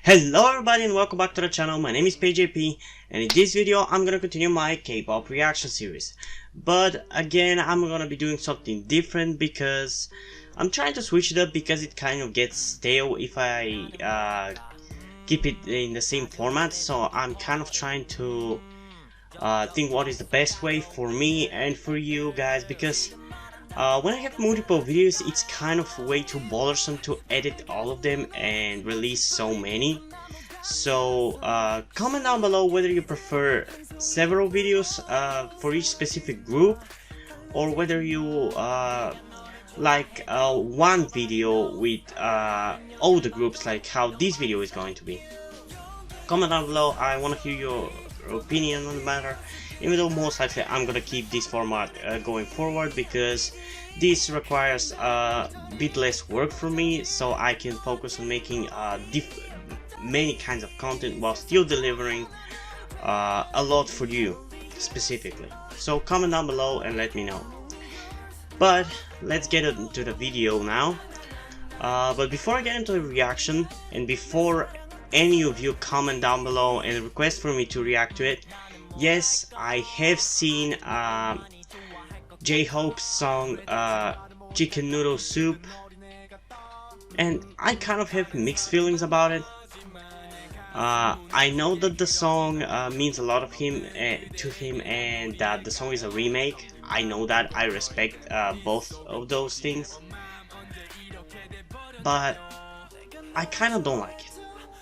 Hello everybody and welcome back to the channel. My name is PJP and in this video I'm gonna continue my K-pop reaction series. But again, I'm gonna be doing something different because I'm trying to switch it up because it kind of gets stale if I keep it in the same format. So I'm kind of trying to think what is the best way for me and for you guys, because when I have multiple videos, it's kind of way too bothersome to edit all of them and release so many. So comment down below whether you prefer several videos for each specific group, or whether you like one video with all the groups, like how this video is going to be. Comment down below. I want to hear your opinion on the matter, even though most likely I'm gonna keep this format going forward, because this requires a bit less work for me, so I can focus on making many kinds of content while still delivering a lot for you specifically. So comment down below and let me know. But let's get into the video now. But before I get into the reaction, and before any of you comment down below and request for me to react to it, yes, I have seen J-Hope's song Chicken Noodle Soup, and I kind of have mixed feelings about it. I know that the song means a lot of to him, and that the song is a remake. I know that. I respect both of those things, but I kind of don't like it.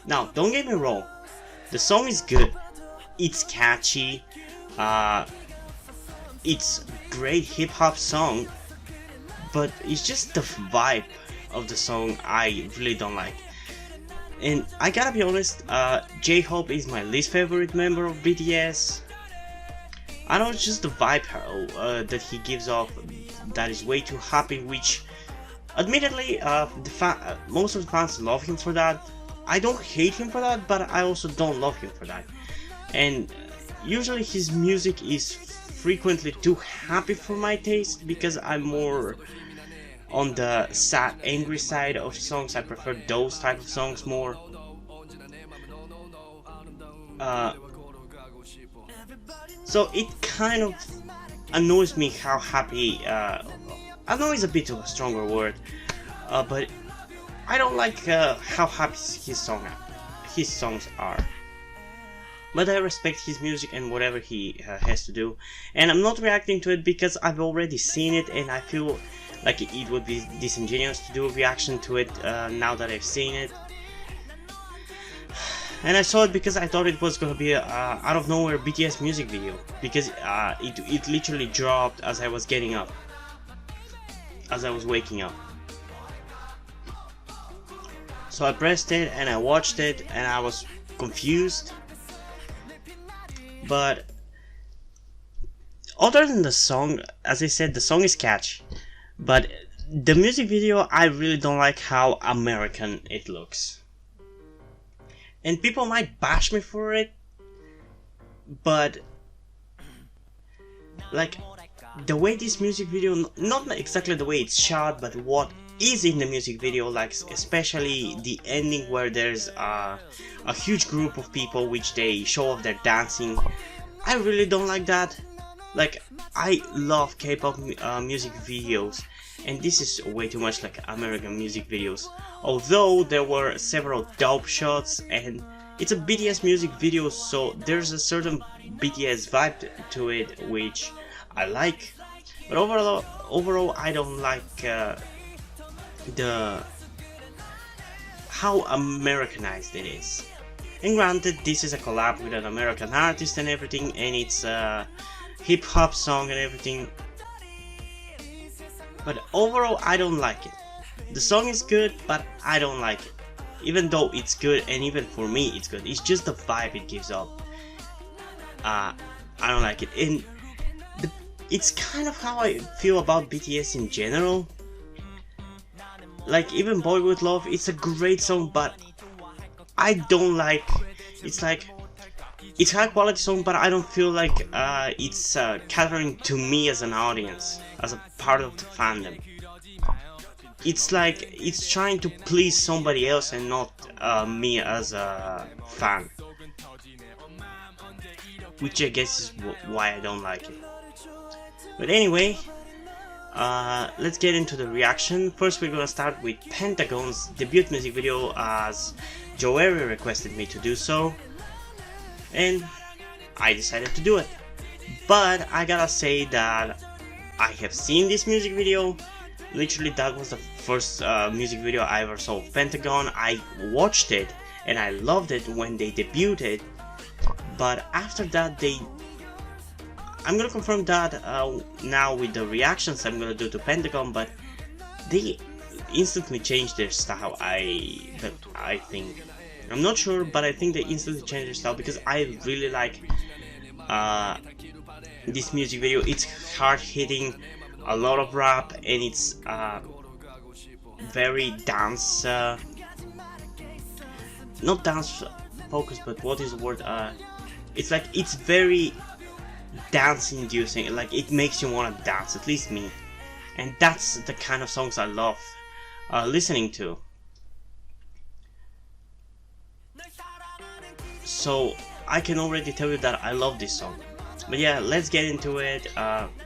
Now, don't get me wrong, the song is good, it's catchy, it's great hip-hop song, but it's just the vibe of the song I really don't like. And I gotta be honest, J-Hope is my least favorite member of BTS. I know it's just the vibe that he gives off that is way too happy, which admittedly most of the fans love him for that. I don't hate him for that, but I also don't love him for that. And usually his music is frequently too happy for my taste, because I'm more on the sad, angry side of songs. I prefer those type of songs more. So it kind of annoys me how happy, annoys a bit of a stronger word, but I don't like how happy his songs are. But I respect his music and whatever he has to do, and I'm not reacting to it because I've already seen it, and I feel like it would be disingenuous to do a reaction to it now that I've seen it. And I saw it because I thought it was gonna be a out of nowhere BTS music video, because it literally dropped as I was getting up, as I was waking up. So I pressed it and I watched it and I was confused. But other than the song, as I said, the song is catchy, but the music video, I really don't like how American it looks. And people might bash me for it, but like the way this music video, not exactly the way it's shot, but what is in the music video, like especially the ending where there's a huge group of people which they show off their dancing, I really don't like that. Like, I love K-pop music videos, and this is way too much like American music videos. Although there were several dope shots, and it's a BTS music video, so there's a certain BTS vibe to it which I like. But overall I don't like how Americanized it is. And granted, this is a collab with an American artist and everything, and it's a hip-hop song and everything, but overall I don't like it. The song is good, but I don't like it, even though it's good, and even for me it's good. It's just the vibe it gives off. I don't like it, and it's kind of how I feel about BTS in general. Like, even Boy With Love, it's a great song, but I don't like, it's like, it's high quality song, but I don't feel like it's catering to me as an audience, as a part of the fandom. it's like it's trying to please somebody else and not me as a fan, which I guess is why I don't like it. But anyway, let's get into the reaction. First we're gonna start with Pentagon's debut music video, as Joeri requested me to do so, and I decided to do it. But I gotta say that I have seen this music video. Literally, that was the first music video I ever saw of Pentagon. I watched it and I loved it when they debuted, but after that I'm gonna confirm that now with the reactions I'm gonna do to Pentagon, but they instantly changed their style. I think, I'm not sure, but I think they instantly changed their style because I really like this music video. It's hard hitting, a lot of rap, and it's very dance, not dance focused, but what is the word? It's like, it's very dance inducing, like it makes you want to dance, at least me, and that's the kind of songs I love listening to. So I can already tell you that I love this song. But yeah, let's get into it,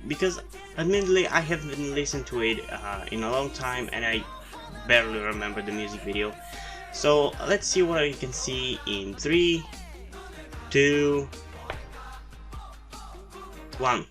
because admittedly I haven't listened to it in a long time and I barely remember the music video. So let's see what you can see in 3, 2, 1.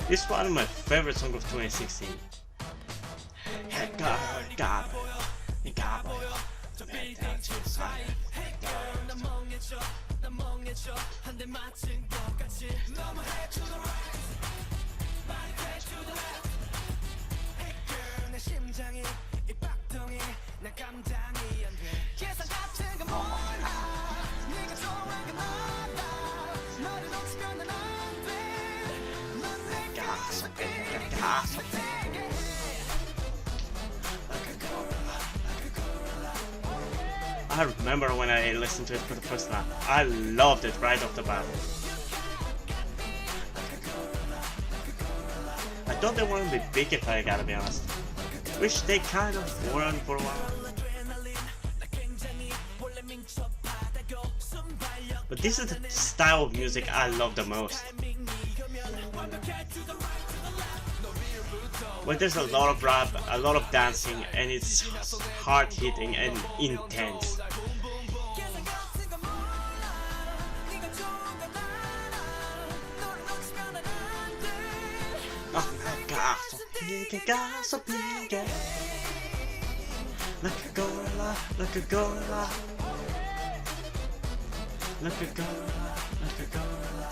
This is one of my favorite songs of 2016. I remember when I listened to it for the first time, I loved it right off the bat. I thought they weren't a bit big, if I gotta be honest. Wish they kind of weren't for a while. But this is the style of music I love the most, where there's a lot of rap, a lot of dancing, and it's hard hitting and intense. Oh my god, so big, god, so big. Like a gorilla, like a gorilla. Like a gorilla, like a gorilla.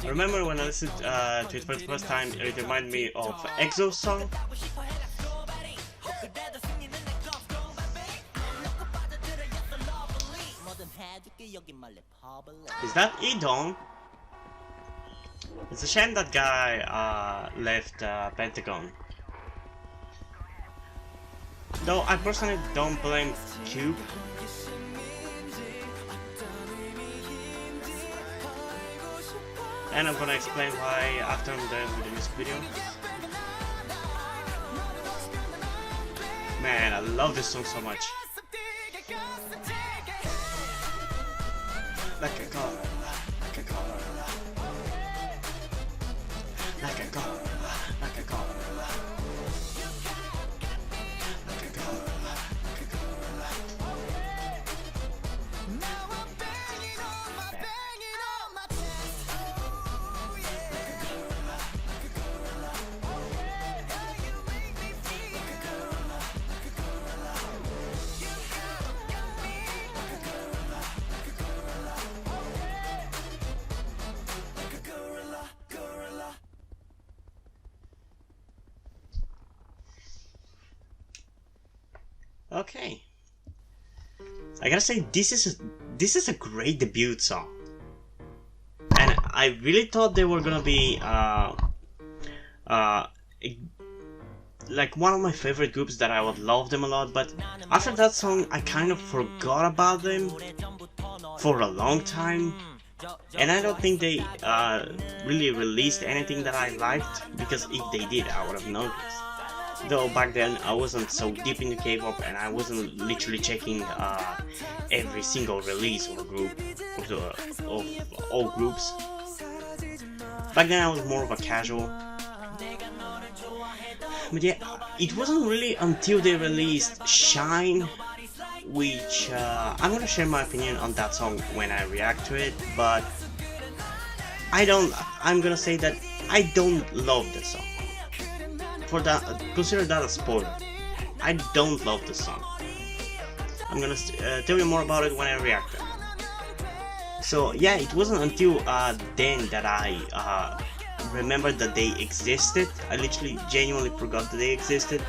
I remember when I listened to it for the first time, it reminded me of EXO's song. Is that Edon? It's a shame that guy left Pentagon. Though I personally don't blame Cube. And I'm gonna explain why after I'm done with the music video. Man, I love this song so much. Like a car, like a car, like a car, like a car, like a car, like a car. Okay. I gotta say, this is a great debut song. And I really thought they were gonna be like one of my favorite groups, that I would love them a lot, but after that song I kind of forgot about them for a long time, and I don't think they really released anything that I liked, because if they did I would have noticed. Though back then I wasn't so deep into K-pop and I wasn't literally checking every single release or group of all groups. Back then I was more of a casual. But yeah, it wasn't really until they released Shine, which I'm gonna share my opinion on that song when I react to it, but I'm gonna say that I don't love the song. For that, consider that a spoiler. I don't love the song. I'm gonna tell you more about it when I react to it. So yeah, it wasn't until then that I remembered that they existed. I literally genuinely forgot that they existed.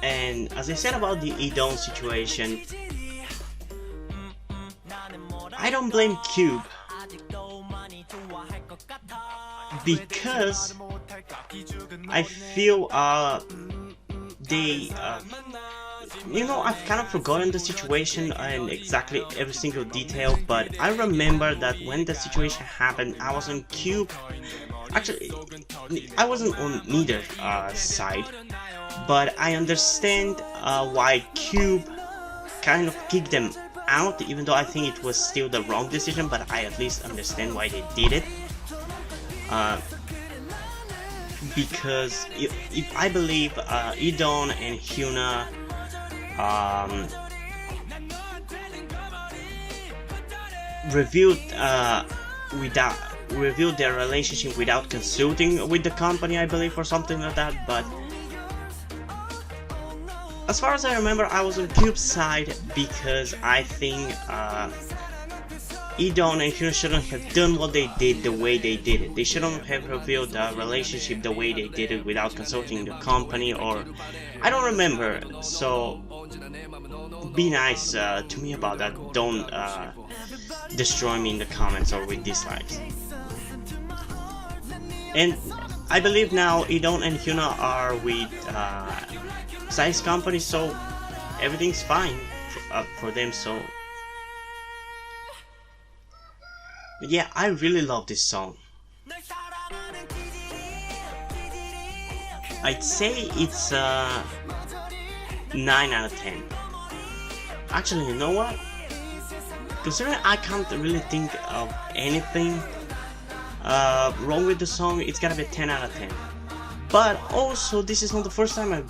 And as I said about the Idon situation, I don't blame Cube, because I feel they you know, I've kind of forgotten the situation and exactly every single detail, but I remember that when the situation happened, I was on Cube. Actually, I wasn't on neither side, but I understand why Cube kind of kicked them out, even though I think it was still the wrong decision, but I at least understand why they did it. Because if I believe Idon and Hyuna revealed their relationship without consulting with the company, I believe, or something like that. But as far as I remember, I was on Cube's side, because I think Idon and Hyuna shouldn't have done what they did the way they did it. They shouldn't have revealed the relationship the way they did it without consulting the company, or I don't remember. So be nice to me about that. Don't destroy me in the comments or with dislikes. And I believe now Idon and Hyuna are with Psy's company, so everything's fine for them. So but yeah, I really love this song. I'd say it's 9 out of 10. Actually, you know what? Considering I can't really think of anything wrong with the song, it's gotta be 10 out of 10. But also, this is not the first time I've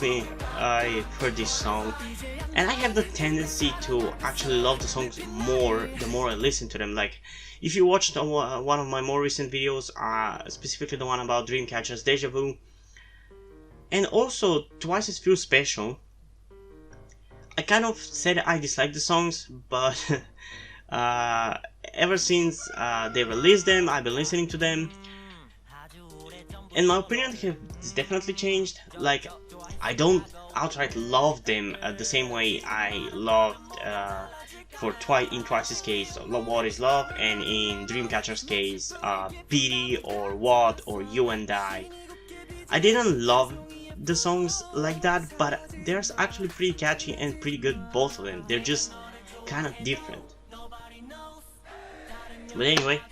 heard this song, and I have the tendency to actually love the songs more the more I listen to them. Like, if you watched one of my more recent videos, specifically the one about Dreamcatcher's Deja Vu, and also Twice as Feel Special, I kind of said I dislike the songs, but ever since they released them, I've been listening to them, and my opinion has definitely changed. Like, I don't outright love them the same way I loved in Twice's case, What Is Love, and in Dreamcatcher's case, Pity or What or You and I. I didn't love the songs like that, but they're actually pretty catchy and pretty good, both of them. They're just kind of different. But anyway,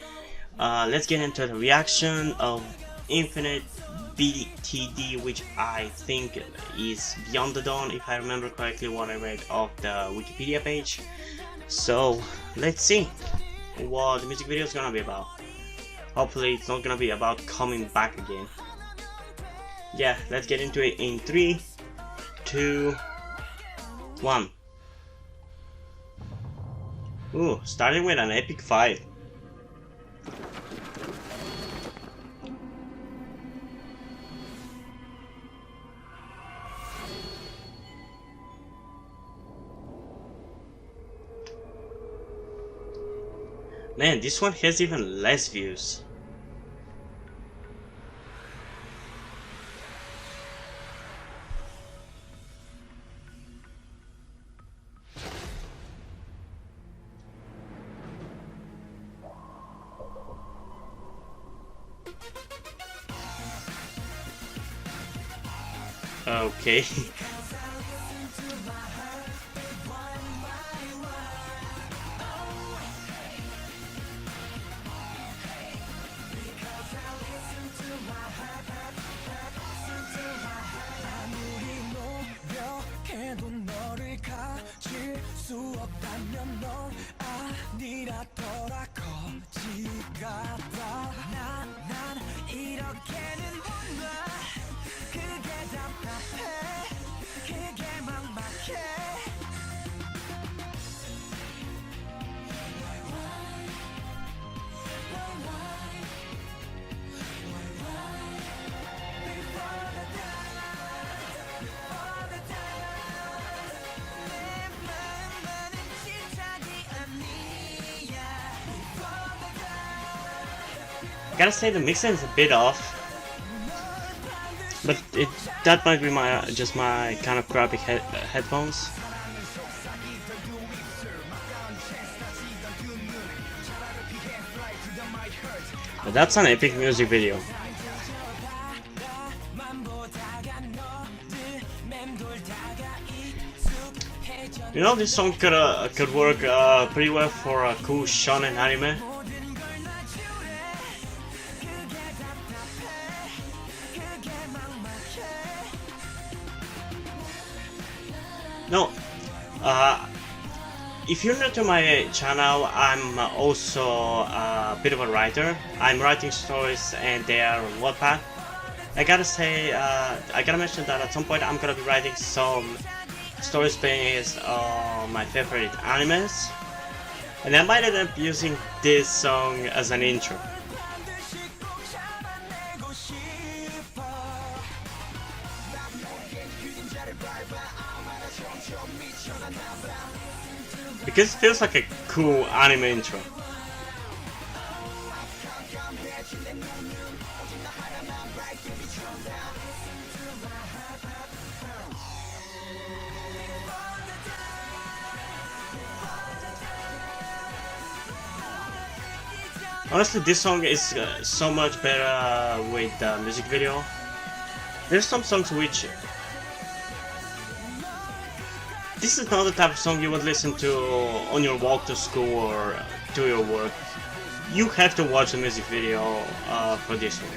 let's get into the reaction of Infinite-BTD, which I think is Beyond the Dawn, if I remember correctly what I read off the Wikipedia page. So let's see what the music video is gonna be about. Hopefully it's not gonna be about coming back again. Yeah, let's get into it in 3, 2, 1. Ooh, starting with an epic fight. Man, this one has even less views. Okay. Gotta say the mixing is a bit off, but that might be just my kind of crappy headphones. But that's an epic music video. You know, this song could work pretty well for a cool shonen anime. No, if you're new to my channel, I'm also a bit of a writer. I'm writing stories and they are on Wattpad. I gotta say, I gotta mention that at some point I'm gonna be writing some stories based on my favorite animes. And I might end up using this song as an intro. Because it feels like a cool anime intro. Honestly, this song is so much better with the music video. There's some songs which... This is not the type of song you would listen to on your walk to school or to your work. You have to watch the music video for this one.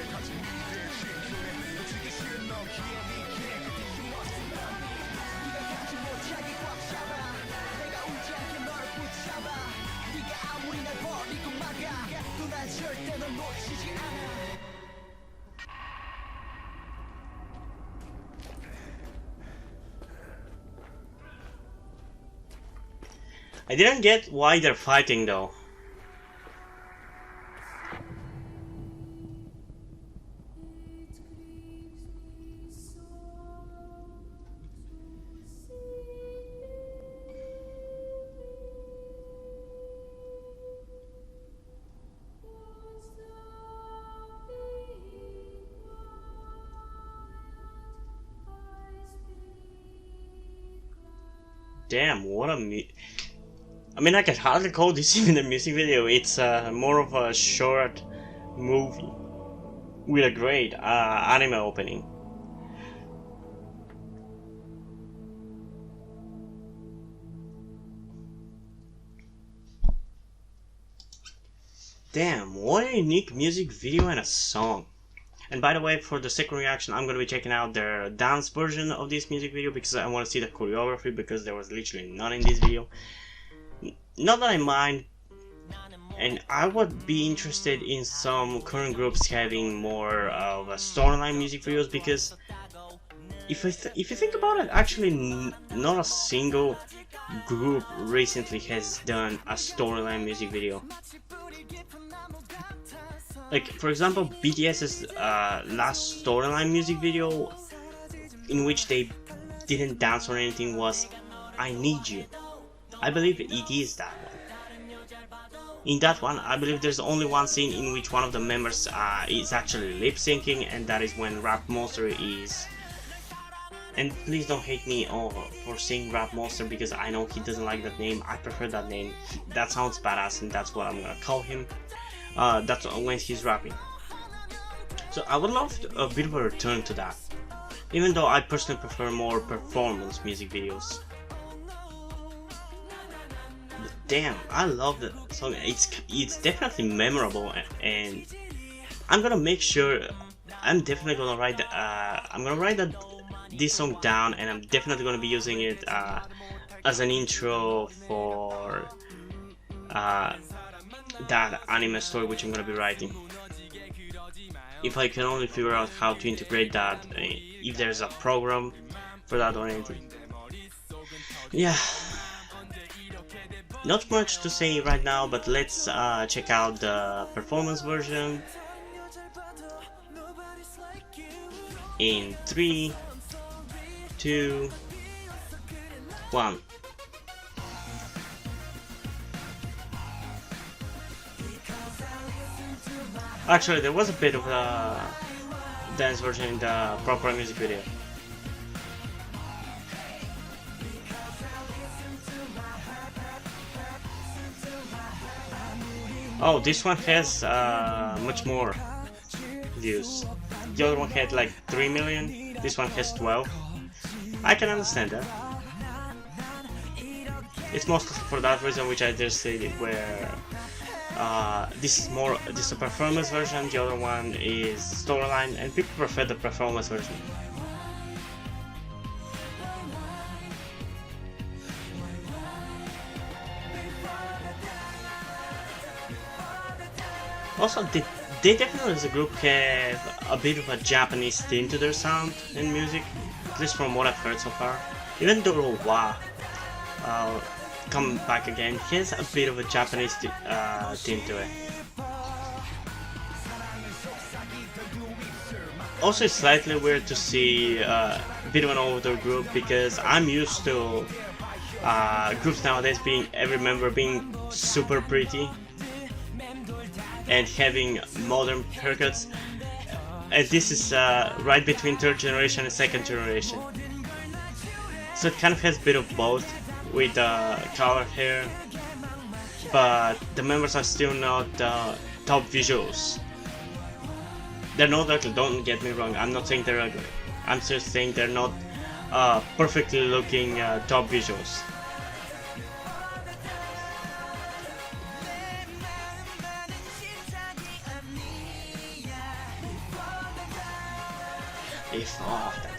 I didn't get why they're fighting though. Damn, what a I mean, I can hardly call this even a music video. It's more of a short movie with a great anime opening. Damn, what a unique music video and a song. And by the way, for the second reaction, I'm gonna be checking out their dance version of this music video because I want to see the choreography, because there was literally none in this video. Not that I mind, and I would be interested in some current groups having more of a storyline music videos, because if you think about it, actually not a single group recently has done a storyline music video. Like, for example, BTS's last storyline music video, in which they didn't dance or anything, was I Need You. I believe it is that one. In that one, I believe there's only one scene in which one of the members is actually lip-syncing, and that is when Rap Monster is... And please don't hate me for saying Rap Monster, because I know he doesn't like that name. I prefer that name. That sounds badass, and that's what I'm gonna call him. That's when he's rapping. So I would love a bit of a return to that. even though I personally prefer more performance music videos. But damn, I love the song. It's definitely memorable, and I'm gonna make sure. I'm definitely gonna write this song down, and I'm definitely gonna be using it as an intro for that anime story which I'm gonna be writing. If I can only figure out how to integrate that, if there's a program for that or anything. Yeah, not much to say right now, but let's check out the performance version in 3, 2, 1. Actually, there was a bit of a dance version in the proper music video. Oh, this one has much more views. The other one had like 3 million, this one has 12. I can understand that. It's mostly for that reason which I just stated, where this is a performance version, the other one is storyline, and people prefer the performance version. Also, they definitely as a group have a bit of a Japanese theme to their sound and music, at least from what I've heard so far. Even though come back again, he has a bit of a Japanese theme to it. Also, it's slightly weird to see a bit of an older group, because I'm used to groups nowadays being every member being super pretty and having modern haircuts, and this is right between third generation and second generation, so it kind of has a bit of both with colored hair, but the members are still not top visuals. They're not ugly, don't get me wrong, I'm not saying they're ugly, I'm just saying they're not perfectly looking top visuals. If off that.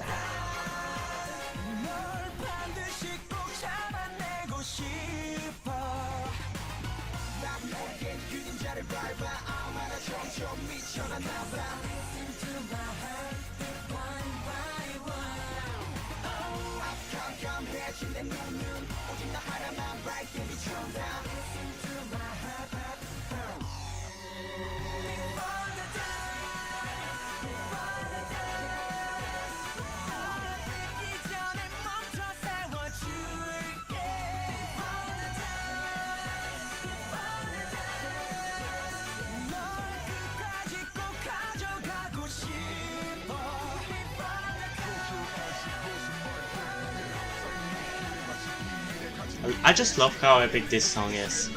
I just love how epic this song is.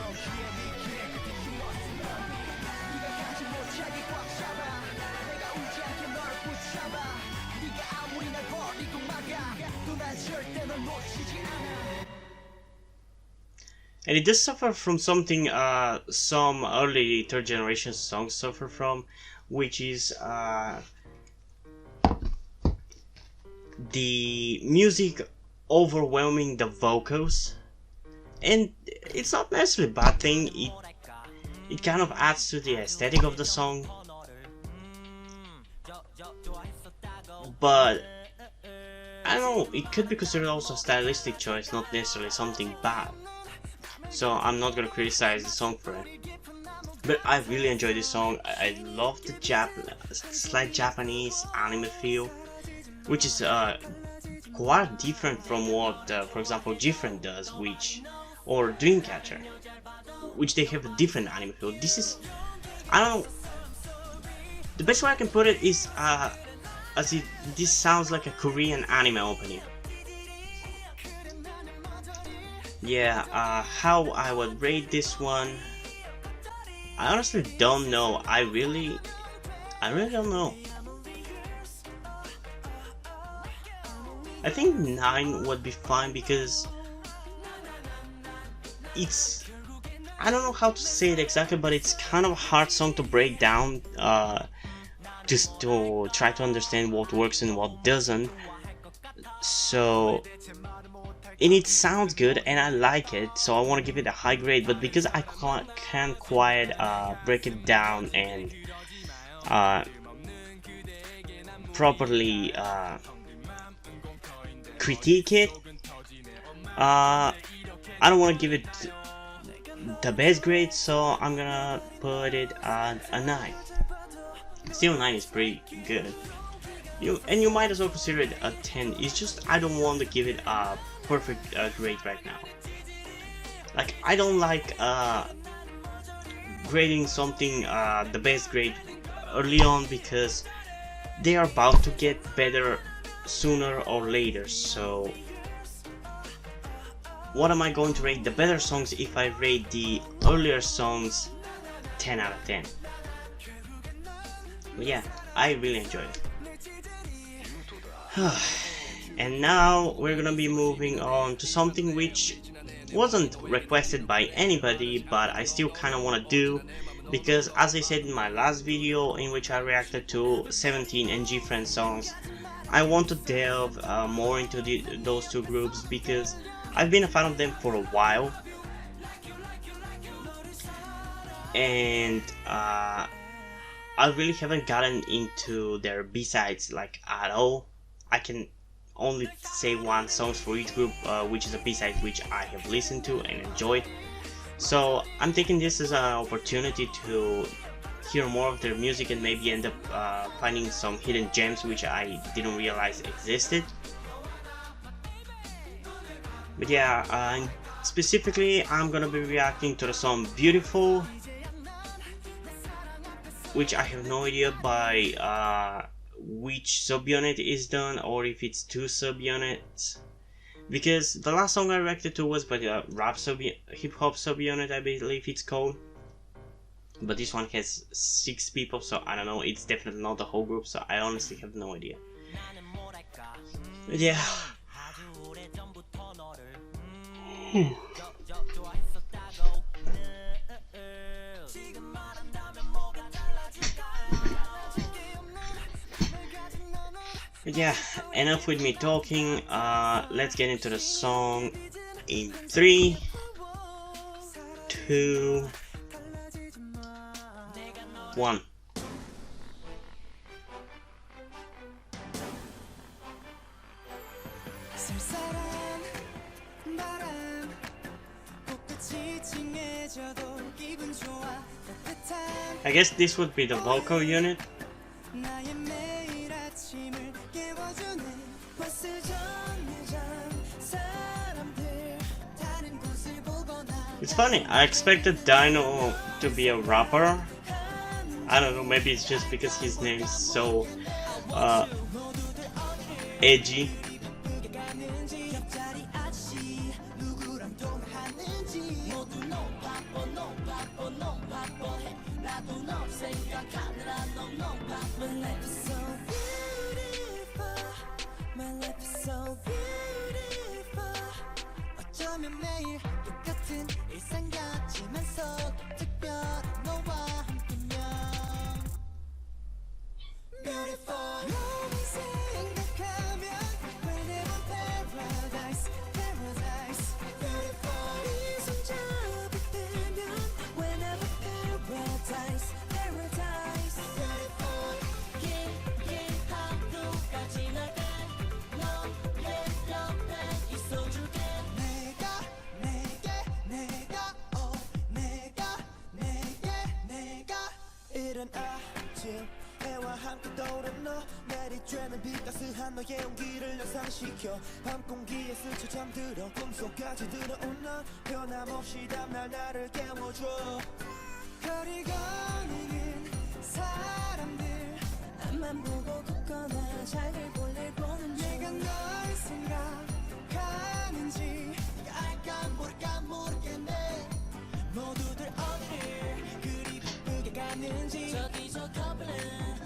And it does suffer from something some early third generation songs suffer from, which is the music overwhelming the vocals. And it's not necessarily a bad thing, it kind of adds to the aesthetic of the song. But I don't know, it could be considered also a stylistic choice, not necessarily something bad. So I'm not gonna criticize the song for it. But I really enjoy this song. I love the slight Japanese anime feel, which is quite different from what, for example, GFriend does, or Dreamcatcher, which they have a different anime feel. This is, I don't know, the best way I can put it is as if this sounds like a Korean anime opening. Yeah, how I would rate this one, I honestly don't know. I really don't know. I think 9 would be fine because it's, I don't know how to say it exactly, but it's kind of a hard song to break down, just to try to understand what works and what doesn't. So, and it sounds good and I like it, so I want to give it a high grade, but because I can't quite break it down and properly critique it, I don't want to give it the best grade, so I'm gonna put it at a 9. Still 9 is pretty good. You might as well consider it a 10. It's just I don't want to give it a perfect grade right now. Like, I don't like grading something the best grade early on, because they are about to get better sooner or later. So what am I going to rate the better songs if I rate the earlier songs 10 out of 10? But yeah, I really enjoyed it. And now we're gonna be moving on to something which wasn't requested by anybody, but I still kind of want to do, because as I said in my last video in which I reacted to 17 and GFriend songs, I want to delve more into those two groups because I've been a fan of them for a while, and I really haven't gotten into their B-sides like at all. I can only say one song for each group, which is a B-side which I have listened to and enjoyed. So I'm taking this as an opportunity to hear more of their music and maybe end up finding some hidden gems which I didn't realize existed. But yeah, specifically I'm gonna be reacting to the song Beautiful, which I have no idea by which subunit is done, or if it's two subunits, because the last song I reacted to was by the hip hop subunit, I believe it's called, but this one has 6 people, so I don't know, it's definitely not the whole group, so I honestly have no idea. But yeah. Yeah, enough with me talking. Let's get into the song in 3, 2, 1. I guess this would be the vocal unit. It's funny, I expected Dino to be a rapper. I don't know, maybe it's just because his name is so edgy.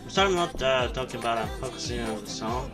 I'm sorry I'm not talking about, I'm focusing on the song.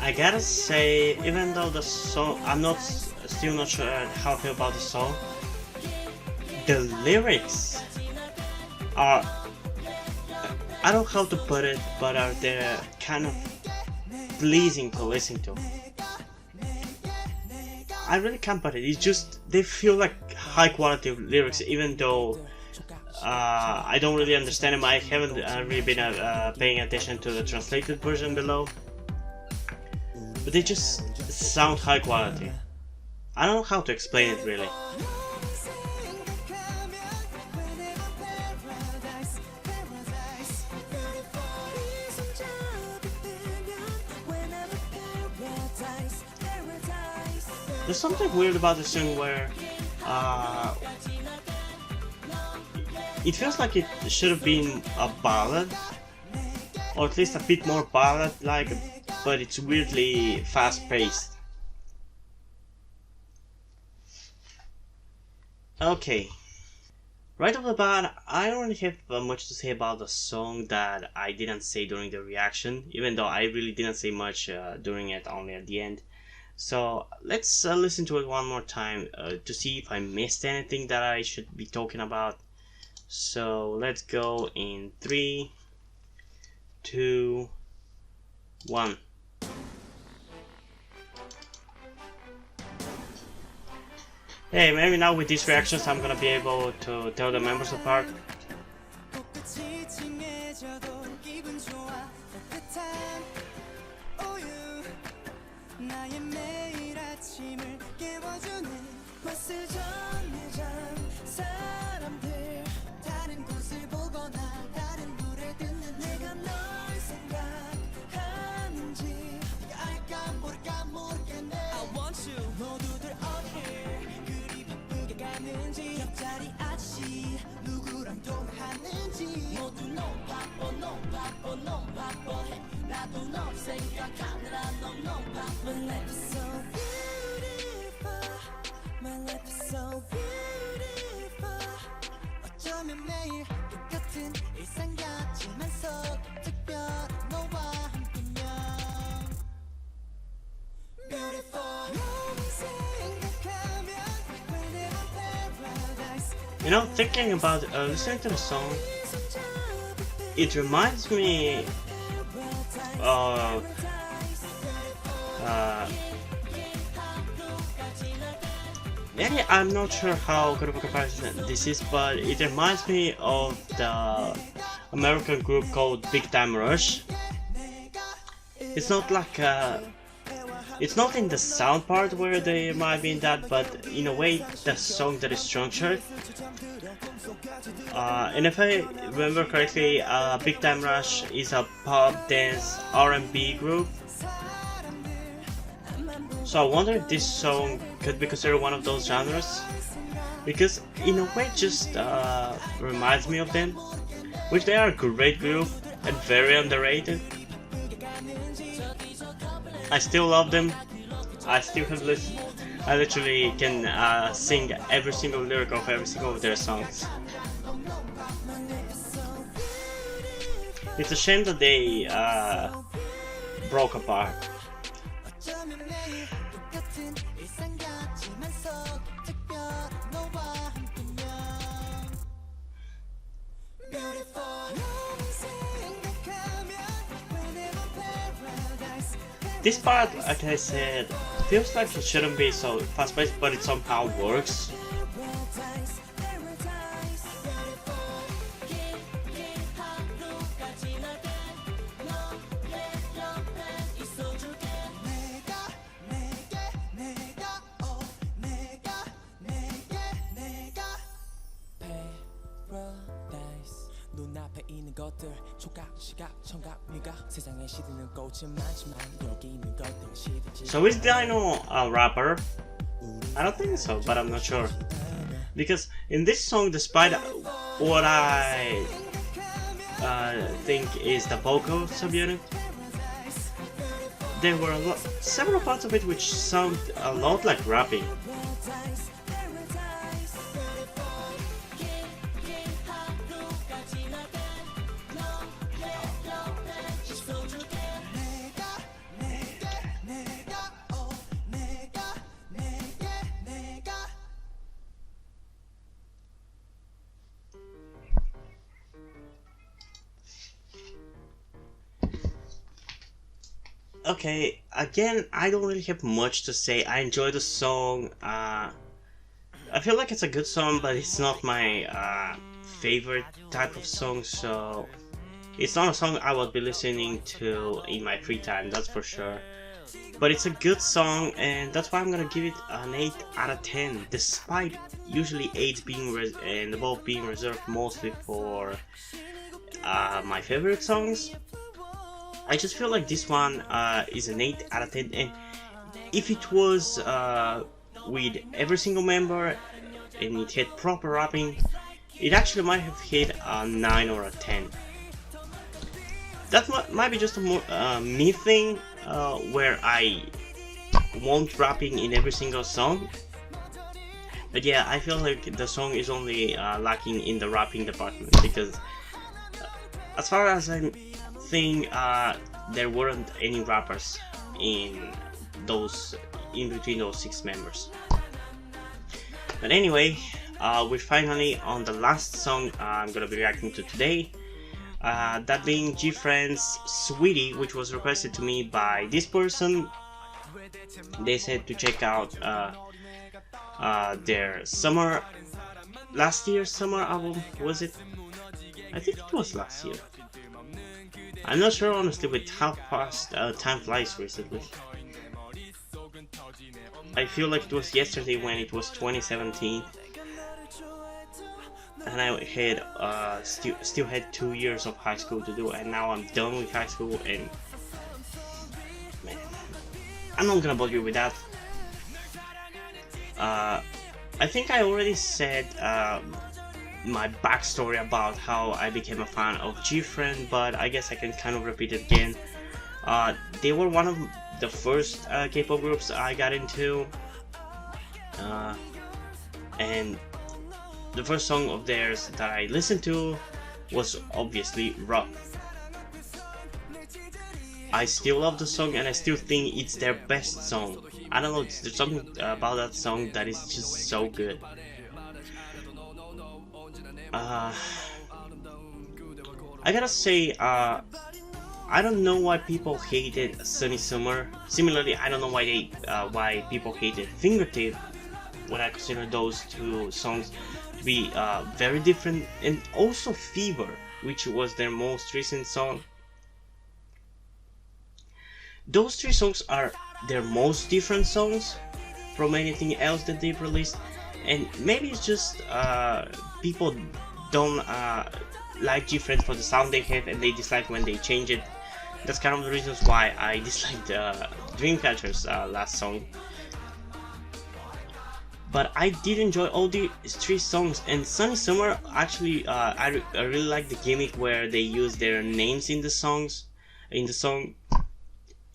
I gotta say, even though the song, I'm still not sure how I feel about the song, the lyrics are, I don't know how to put it, but they're kind of pleasing to listen to. I really can't put it. It's just they feel like high quality lyrics, even though I don't really understand them. I haven't really been paying attention to the translated version below, but they just sound high quality. I don't know how to explain it really. There's something weird about the song where it feels like it should have been a ballad, or at least a bit more ballad-like, but it's weirdly fast-paced. Okay, right off the bat, I don't really have much to say about the song that I didn't say during the reaction, even though I really didn't say much during it, only at the end. So let's listen to it one more time to see if I missed anything that I should be talking about. So let's go in 3, 2, 1. Hey, maybe now with these reactions I'm gonna be able to tell the members apart. You know, thinking about listening to the song, it reminds me of maybe I'm not sure how good of a comparison this is, but it reminds me of the American group called Big Time Rush. It's not like it's not in the sound part where they might be in that, but in a way the song that is structured. And if I remember correctly, Big Time Rush is a pop, dance, R&B group. So I wonder if this song could be considered one of those genres, because in a way it just reminds me of them, which they are a great group and very underrated. I still love them. I still have listened. I literally can sing every single lyric of every single of their songs. It's a shame that they broke apart. This part, like I said, feels like it shouldn't be so fast-paced, but it somehow works. So is Dino a rapper? I don't think so, but I'm not sure. Because in this song, despite what I think is the vocal subunit, there were several parts of it which sound a lot like rapping. Okay, again, I don't really have much to say. I enjoy the song. I feel like it's a good song, but it's not my favorite type of song, so it's not a song I would be listening to in my free time, that's for sure. But it's a good song, and that's why I'm gonna give it an 8 out of 10, despite usually 8 being and above being reserved mostly for my favorite songs. I just feel like this one is an 8 out of 10, and if it was with every single member and it had proper rapping, it actually might have hit a 9 or a 10. That might be just a me thing, where I want rapping in every single song. But yeah, I feel like the song is only lacking in the rapping department, because as far as I think, there weren't any rappers in between those 6 members. But anyway, we're finally on the last song I'm gonna be reacting to today. That being GFriend-Sweety, which was requested to me by this person. They said to check out their last year's summer album, was it? I think it was last year. I'm not sure honestly with how fast time flies recently. I feel like it was yesterday when it was 2017. And I had still had 2 years of high school to do, and now I'm done with high school, and man, I'm not gonna bother you with that. I think I already said my backstory about how I became a fan of GFriend, but I guess I can kind of repeat it again. They were one of the first K-pop groups I got into, and the first song of theirs that I listened to was obviously Rough. I still love the song, and I still think it's their best song. I don't know, there's something about that song that is just so good. I gotta say, I don't know why people hated Sunny Summer. Similarly, I don't know why people hated Fingertip, when I consider those 2 songs to be very different, and also Fever, which was their most recent song. Those 3 songs are their most different songs from anything else that they've released, and maybe it's just people don't like GFriend for the sound they have, and they dislike when they change it. That's kind of the reasons why I disliked Dreamcatcher's last song. But I did enjoy all the 3 songs, and Sunny Summer actually, I really like the gimmick where they use their names in the song.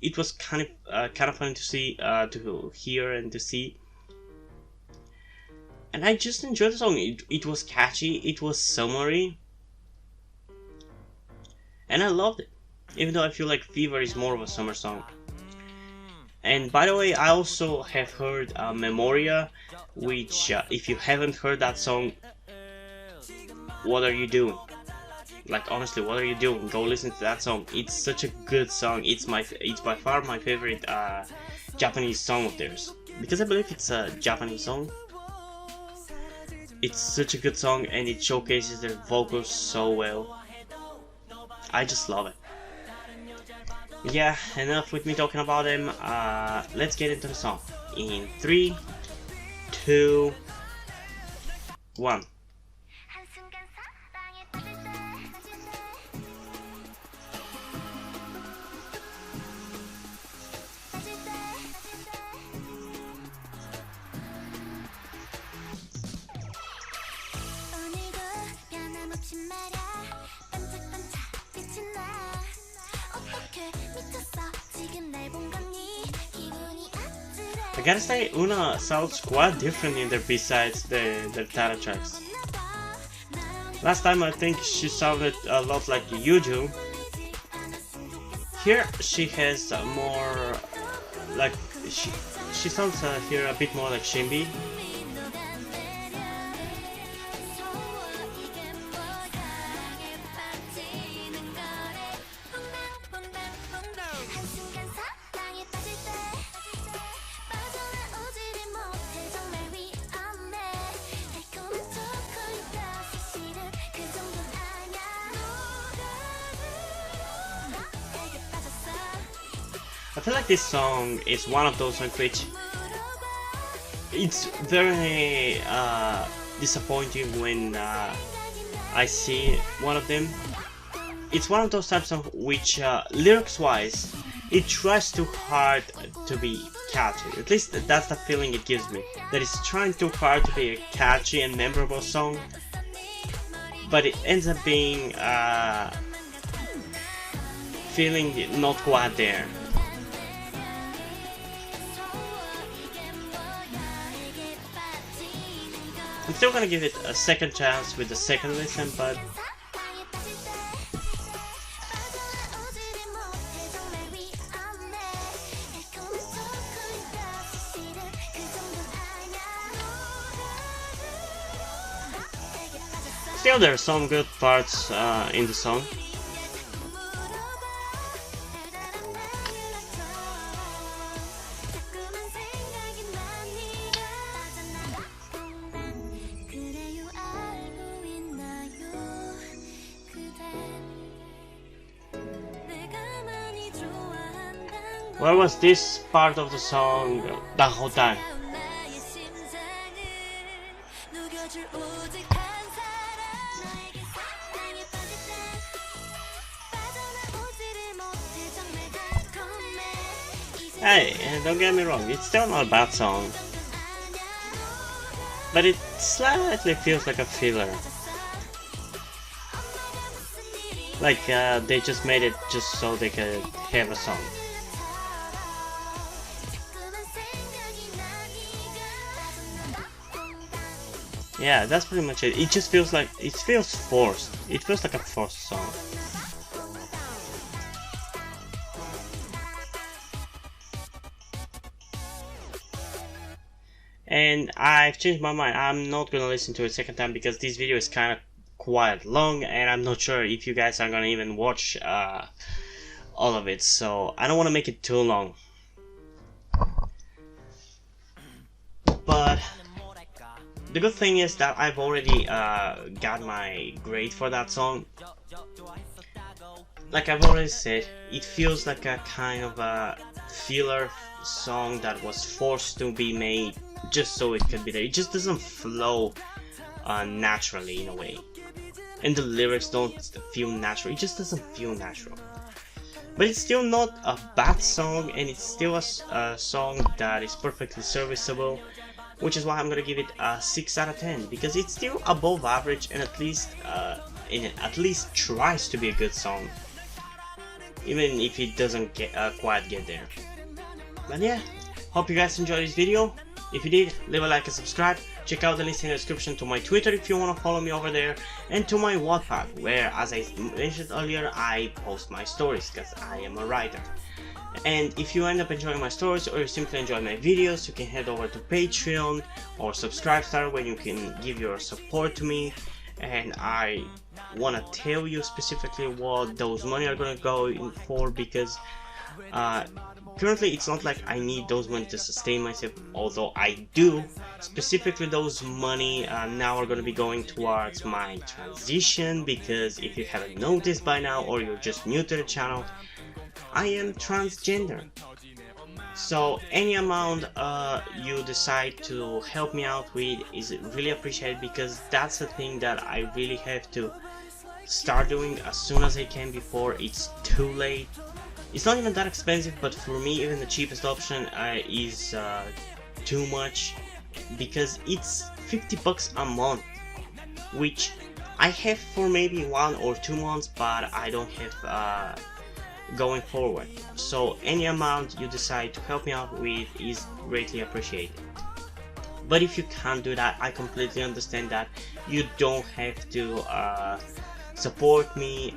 It was kind of fun to see, to hear and to see, and I just enjoyed the song. It was catchy, it was summery, and I loved it, even though I feel like Fever is more of a summer song. And by the way, I also have heard Memoria, which if you haven't heard that song, what are you doing? Like, honestly, what are you doing? Go listen to that song. It's such a good song. It's by far my favorite Japanese song of theirs, because I believe it's a Japanese song. It's such a good song, and it showcases their vocals so well. I just love it. Yeah, enough with me talking about them. Let's get into the song. In 3, 2, 1. I gotta say, Una sounds quite different in their B-sides than their title tracks. Last time I think she sounded a lot like Yuju. Here she has more like she sounds here a bit more like Shinbi. feel like this song is one of those songs which it's very disappointing when I see one of them. It's one of those types of which lyrics wise it tries too hard to be catchy. At least that's the feeling it gives me, that it's trying too hard to be a catchy and memorable song, but it ends up being feeling not quite there. I'm still gonna give it a second chance with the second listen, but still there are some good parts in the song. Where was this part of the song the whole time? Hey, don't get me wrong, it's still not a bad song, but it slightly feels like a filler. Like they just made it just so they could have a song. Yeah, that's pretty much it. It just feels like, it feels forced. It feels like a forced song. And I've changed my mind. I'm not gonna listen to it a second time because this video is kind of quite long and I'm not sure if you guys are gonna even watch all of it, so I don't want to make it too long. But the good thing is that I've already got my grade for that song. Like I've already said, it feels like a kind of a filler song that was forced to be made just so it could be there. It just doesn't flow naturally in a way, and the lyrics don't feel natural. It just doesn't feel natural. But it's still not a bad song, and it's still a song that is perfectly serviceable, which is why I'm gonna give it a 6 out of 10, because it's still above average and at least tries to be a good song, even if it doesn't quite get there. But yeah, hope you guys enjoyed this video. If you did, leave a like and subscribe. Check out the link in the description to my Twitter if you want to follow me over there, and to my Wattpad, where, as I mentioned earlier, I post my stories because I am a writer. And if you end up enjoying my stories or you simply enjoy my videos, you can head over to Patreon or Subscribestar, where you can give your support to me. And I want to tell you specifically what those money are going to go in for, because currently it's not like I need those money to sustain myself, although I do. Specifically, those money now are going to be going towards my transition, because if you haven't noticed by now or you're just new to the channel, I am transgender. So any amount you decide to help me out with is really appreciated, because that's the thing that I really have to start doing as soon as I can before it's too late. It's not even that expensive, but for me even the cheapest option is too much, because it's 50 bucks a month, which I have for maybe 1 or 2 months, but I don't have going forward. So any amount you decide to help me out with is greatly appreciated. But if you can't do that, I completely understand that. You don't have to support me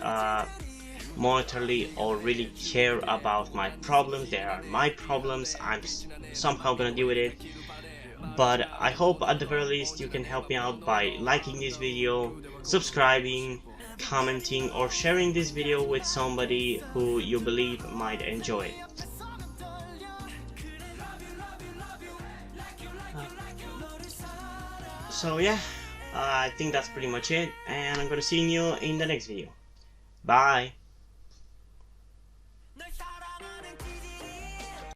monetarily or really care about my problems. They are my problems. I'm somehow gonna deal with it. But I hope at the very least you can help me out by liking this video, subscribing, commenting, or sharing this video with somebody who you believe might enjoy it. So yeah, I think that's pretty much it, and I'm gonna see you in the next video. Bye!